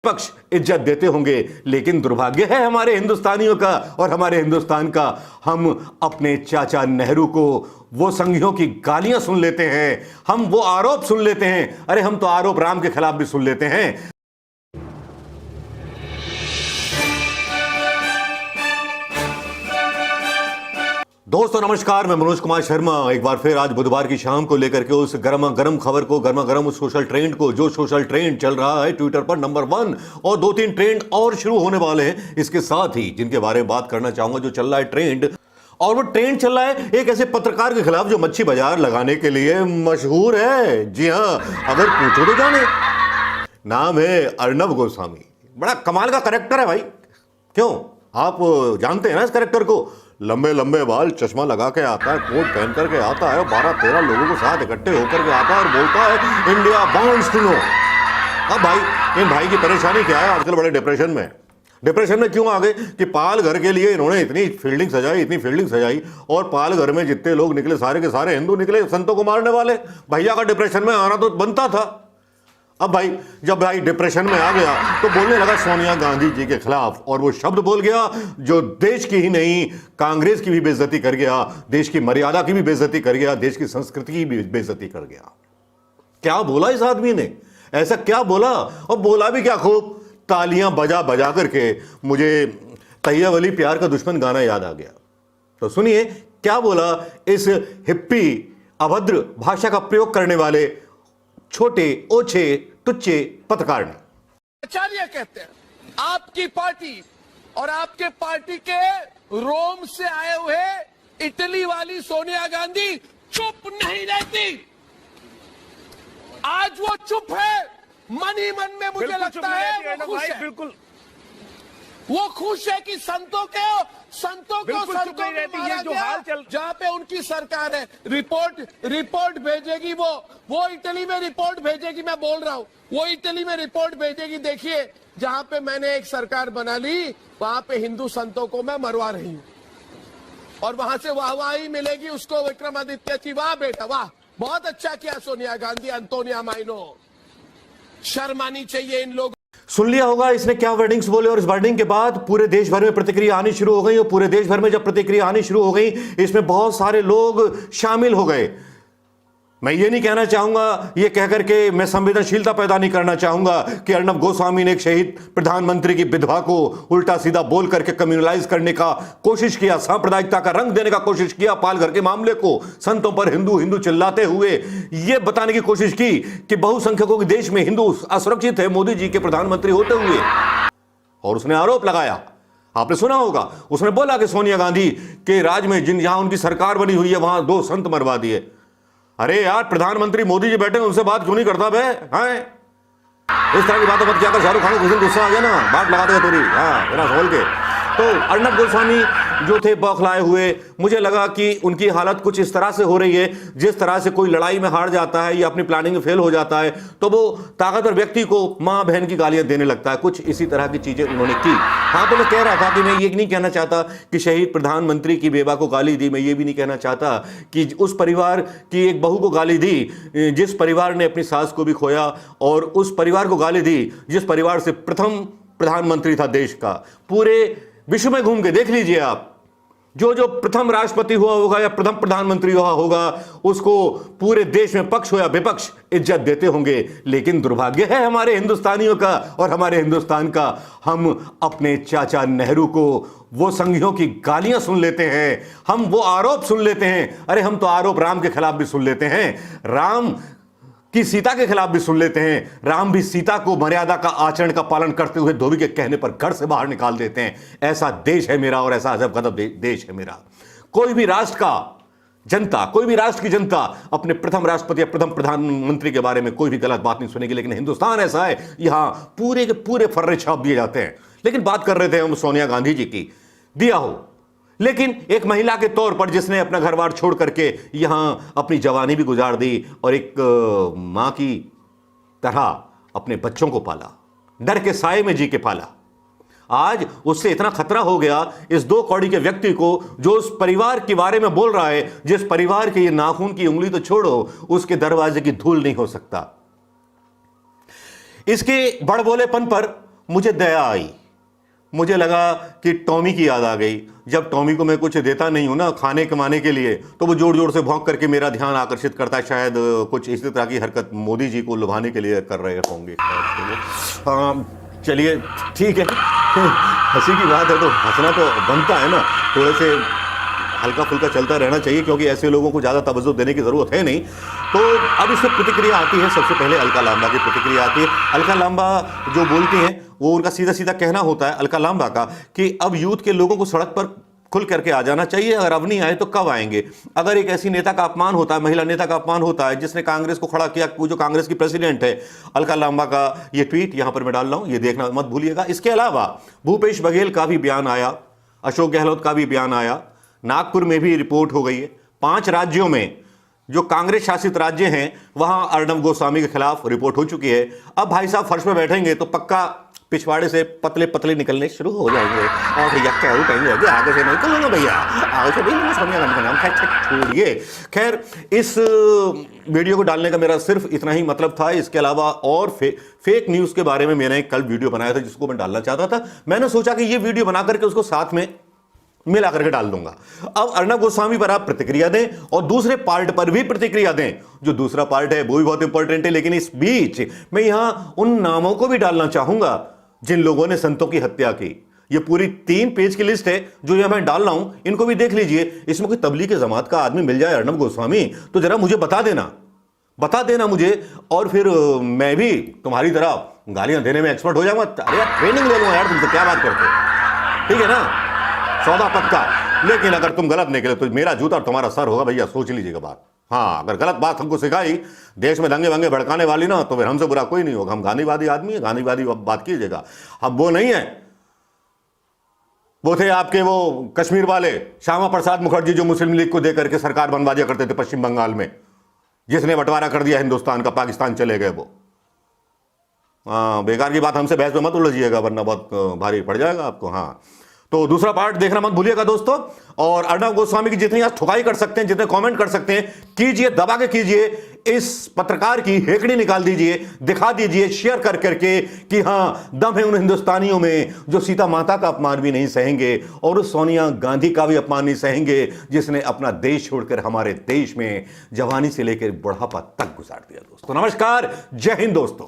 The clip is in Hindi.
विपक्ष इज्जत देते होंगे, लेकिन दुर्भाग्य है हमारे हिंदुस्तानियों का और हमारे हिंदुस्तान का, हम अपने चाचा नेहरू को वो संघियों की गालियां सुन लेते हैं, हम वो आरोप सुन लेते हैं। अरे हम तो आरोप राम के खिलाफ भी सुन लेते हैं। दोस्तों नमस्कार, मैं मनोज कुमार शर्मा एक बार फिर आज बुधवार की शाम को लेकर के उस गर्मा गर्म खबर को, गर्मा गर्म उस सोशल ट्रेंड को, जो सोशल ट्रेंड चल रहा है ट्विटर पर नंबर 1 और 2-3 ट्रेंड और शुरू होने वाले हैं इसके साथ ही, जिनके बारे में बात करना चाहूंगा। जो चल रहा है ट्रेंड, और वो ट्रेंड चल रहा है एक ऐसे पत्रकार के खिलाफ जो मच्छी बाजार लगाने के लिए मशहूर है। जी हाँ, अगर पूछो तो जाने, नाम है अर्नब गोस्वामी। बड़ा कमाल का करेक्टर है भाई। क्यों, आप जानते हैं ना इस करेक्टर को? लंबे लंबे बाल, चश्मा लगा के आता है, कोट पहन करके आता है, 12-13 लोगों के साथ इकट्ठे होकर के आता है और बोलता है इंडिया वांट्स टू नो। अब भाई, इन भाई की परेशानी क्या है? आजकल बड़े डिप्रेशन में। डिप्रेशन में क्यों आ गए कि पाल घर के लिए इन्होंने इतनी फील्डिंग सजाई और पाल घर में जितने लोग निकले सारे के सारे हिंदू निकले, संतों को मारने वाले। भैया का डिप्रेशन में आना तो बनता था। अब भाई, जब भाई डिप्रेशन में आ गया तो बोलने लगा सोनिया गांधी जी के खिलाफ, और वो शब्द बोल गया जो देश की ही नहीं, कांग्रेस की भी बेइज्जती कर गया, देश की मर्यादा की भी बेइज्जती कर गया, देश की संस्कृति की भी बेइज्जती कर गया। क्या बोला इस आदमी ने? ऐसा क्या बोला? और बोला भी क्या खूब, तालियां बजा बजा करके। मुझे तैयब अली प्यार का दुश्मन गाना याद आ गया। तो सुनिए क्या बोला इस हिप्पी अभद्र भाषा का प्रयोग करने वाले छोटे ओछे तुच्छे पत्रकार ने। आचार्य कहते हैं आपकी पार्टी और आपके पार्टी के रोम से आए हुए इटली वाली सोनिया गांधी चुप नहीं रहती। आज वो चुप है, मन ही मन में मुझे लगता है वो खुश है। बिल्कुल वो खुश है कि संतों को में मारा गया, जहां पे उनकी सरकार है। रिपोर्ट भेजेगी वो इटली में रिपोर्ट भेजेगी। मैं बोल रहा हूं वो इटली में रिपोर्ट भेजेगी। देखिए, जहां पे मैंने एक सरकार बना ली वहां पे हिंदू संतों को मैं मरवा रही हूं और वहां से वाहवाही मिलेगी उसको, विक्रमादित्य की। वाह बेटा वाह, बहुत अच्छा किया सोनिया गांधी, अंतोनिया माइनो। शर्म आनी चाहिए इन लोगों। सुन लिया होगा इसने क्या वर्डिंग्स बोले, और इस वर्डिंग के बाद पूरे देश भर में प्रतिक्रिया आनी शुरू हो गई। और पूरे देश भर में जब प्रतिक्रिया आनी शुरू हो गई, इसमें बहुत सारे लोग शामिल हो गए। मैं ये नहीं कहना चाहूंगा, ये कहकर के मैं संवेदनशीलता पैदा नहीं करना चाहूंगा कि अर्नब गोस्वामी ने एक शहीद प्रधानमंत्री की विधवा को उल्टा सीधा बोल करके कम्युनलाइज करने का कोशिश किया, सांप्रदायिकता का रंग देने का कोशिश किया, पाल घर के मामले को संतों पर हिंदू हिंदू चिल्लाते हुए यह बताने की कोशिश की कि बहुसंख्यकों के देश में हिंदू असुरक्षित है मोदी जी के प्रधानमंत्री होते हुए। और उसने आरोप लगाया, आपने सुना होगा, उसने बोला कि सोनिया गांधी के राज में जहां उनकी सरकार बनी हुई है वहां 2 संत मरवा दिए। अरे यार, प्रधानमंत्री मोदी जी बैठे, उनसे बात क्यों नहीं करता बे? हाँ, इस तरह की बातों मत क्या कर। शाहरुख खान को कुछ दिन गुस्सा आ गया ना, बात लगा देगा तेरी। हाँ, बिना सवाल के। तो अर्नब गोस्वामी जो थे बौखलाए हुए, मुझे लगा कि उनकी हालत कुछ इस तरह से हो रही है जिस तरह से कोई लड़ाई में हार जाता है या अपनी प्लानिंग में फेल हो जाता है तो वो ताकतवर व्यक्ति को मां बहन की गालियां देने लगता है। कुछ इसी तरह की चीजें उन्होंने की। हाँ, तो मैं कह रहा था कि मैं ये नहीं कहना चाहता कि शहीद प्रधानमंत्री की बेवा को गाली दी। मैं ये भी नहीं कहना चाहता कि उस परिवार की एक बहू को गाली दी जिस परिवार ने अपनी सास को भी खोया, और उस परिवार को गाली दी जिस परिवार से प्रथम प्रधानमंत्री था देश का। पूरे विश्व में घूम के देख लीजिए आप, जो प्रथम राष्ट्रपति हुआ होगा या प्रथम प्रधानमंत्री हुआ होगा, उसको पूरे देश में पक्ष हो या विपक्ष इज्जत देते होंगे, लेकिन दुर्भाग्य है हमारे हिंदुस्तानियों का और हमारे हिंदुस्तान का, हम अपने चाचा नेहरू को वो संघियों की गालियां सुन लेते हैं, हम वो आरोप सुन लेते हैं। अरे हम तो आरोप राम के खिलाफ भी सुन लेते हैं, राम कि सीता के खिलाफ भी सुन लेते हैं। राम भी सीता को मर्यादा का आचरण का पालन करते हुए धोबी के कहने पर घर से बाहर निकाल देते हैं। ऐसा देश है मेरा और ऐसा अजब गजब देश है मेरा। कोई भी राष्ट्र की जनता अपने प्रथम राष्ट्रपति या प्रथम प्रधानमंत्री के बारे में कोई भी गलत बात नहीं सुनेगी, लेकिन हिंदुस्तान ऐसा है, यहां पूरे के पूरे फर्रे छाप दिए जाते हैं। लेकिन बात कर रहे थे हम सोनिया गांधी जी की, दिया हो, लेकिन एक महिला के तौर पर जिसने अपना घर बार छोड़ करके यहां अपनी जवानी भी गुजार दी और एक मां की तरह अपने बच्चों को पाला, डर के साए में जी के पाला, आज उससे इतना खतरा हो गया इस 2 कौड़ी के व्यक्ति को जो उस परिवार के बारे में बोल रहा है, जिस परिवार के ये नाखून की उंगली तो छोड़ो, उसके दरवाजे की धूल नहीं हो सकता। इसके बड़बोलेपन पर मुझे दया आई, मुझे लगा कि टॉमी की याद आ गई। जब टॉमी को मैं कुछ देता नहीं हूं ना खाने कमाने के लिए, तो वो जोर जोर से भौंक करके मेरा ध्यान आकर्षित करता है। शायद कुछ इसी तरह की हरकत मोदी जी को लुभाने के लिए कर रहे होंगे। हाँ चलिए ठीक है, हंसी की बात है तो हंसना तो बनता है ना, थोड़े से हल्का फुल्का चलता रहना चाहिए, क्योंकि ऐसे लोगों को ज़्यादा तवज्जो देने की ज़रूरत है नहीं। तो अब इसमें प्रतिक्रिया आती है, सबसे पहले अलका लांबा की प्रतिक्रिया आती है। अलका लांबा जो बोलती हैं वो उनका सीधा सीधा कहना होता है अलका लांबा का कि अब यूथ के लोगों को सड़क पर खुल करके आ जाना चाहिए, अगर अब नहीं आए तो कब आएंगे। अगर एक ऐसी नेता का अपमान होता है, महिला नेता का अपमान होता है जिसने कांग्रेस को खड़ा किया, वो जो कांग्रेस की प्रेसिडेंट है, अलका लांबा का ये ट्वीट यहां पर मैं डाल रहा हूं, ये देखना मत भूलिएगा। इसके अलावा भूपेश बघेल का भी बयान आया, अशोक गहलोत का भी बयान आया, नागपुर में भी रिपोर्ट हो गई है। 5 राज्यों में जो कांग्रेस शासित राज्य हैं वहां अर्णब गोस्वामी के खिलाफ रिपोर्ट हो चुकी है। अब भाई साहब फर्श पे बैठेंगे तो पक्का पिछवाड़े से पतले पतले निकलने शुरू हो जाएंगे। और भैया क्या कहेंगे अभी आगे से नहीं निकलूंगा भैया, आगे से नहीं, सोनिया गांधी का नाम छोड़िए। खैर इस वीडियो को डालने का मेरा सिर्फ इतना ही मतलब था। इसके अलावा और फेक न्यूज के बारे में मैंने कल वीडियो बनाया था जिसको मैं डालना चाहता था। मैंने सोचा कि ये वीडियो बना करके उसको साथ में मिला करके डाल दूंगा। अब अर्णब गोस्वामी पर आप प्रतिक्रिया दें और दूसरे पार्ट पर भी प्रतिक्रिया दें। जो दूसरा पार्ट है वो भी बहुत इंपॉर्टेंट है, लेकिन इस बीच मैं यहां उन नामों को भी डालना चाहूंगा जिन लोगों ने संतों की हत्या की। ये पूरी 3 पेज की लिस्ट है जो यहां मैं डाल रहा हूं, इनको भी देख लीजिए। इसमें कोई तबलीग जमात का आदमी मिल जाए अर्णब गोस्वामी तो जरा मुझे बता देना मुझे, और फिर मैं भी तुम्हारी तरह गालियां देने में एक्सपर्ट हो जाऊंगा। अरे यार ट्रेनिंग ले लूंगा यार तुमसे, क्या बात करते हो, ठीक है ना, सौदा पक्का। लेकिन अगर तुम गलत निकले तो मेरा जूता और तुम्हारा सर होगा भैया, सोच लीजिएगा बात। हाँ अगर गलत बात हमको सिखाई, देश में दंगे वंगे भड़काने वाली ना, तो फिर हमसे बुरा कोई नहीं होगा। हम गांधीवादी आदमी है, गांधीवादी बात कीजिएगा। हम वो नहीं है, वो थे आपके वो कश्मीर वाले श्यामा प्रसाद मुखर्जी जो मुस्लिम लीग को देकर के सरकार बनवा दिया करते थे पश्चिम बंगाल में, जिसने बंटवारा कर दिया हिंदुस्तान का, पाकिस्तान चले गए वो। हाँ बेकार की बात हमसे बहस में मत उलझिएगा वरना बहुत भारी पड़ जाएगा आपको। हाँ तो दूसरा पार्ट देखना मत भूलिएगा दोस्तों। और अर्णब गोस्वामी की जितनी आज ठुकाई कर सकते हैं, जितने कमेंट कर सकते हैं कीजिए, दबा के कीजिए। इस पत्रकार की हेकड़ी निकाल दीजिए, दिखा दीजिए शेयर कर करके कि हां दम है उन हिंदुस्तानियों में जो सीता माता का अपमान भी नहीं सहेंगे और उस सोनिया गांधी का भी अपमान नहीं सहेंगे जिसने अपना देश छोड़कर हमारे देश में जवानी से लेकर बुढ़ापा तक गुजार दिया। दोस्तों नमस्कार, जय हिंद दोस्तों।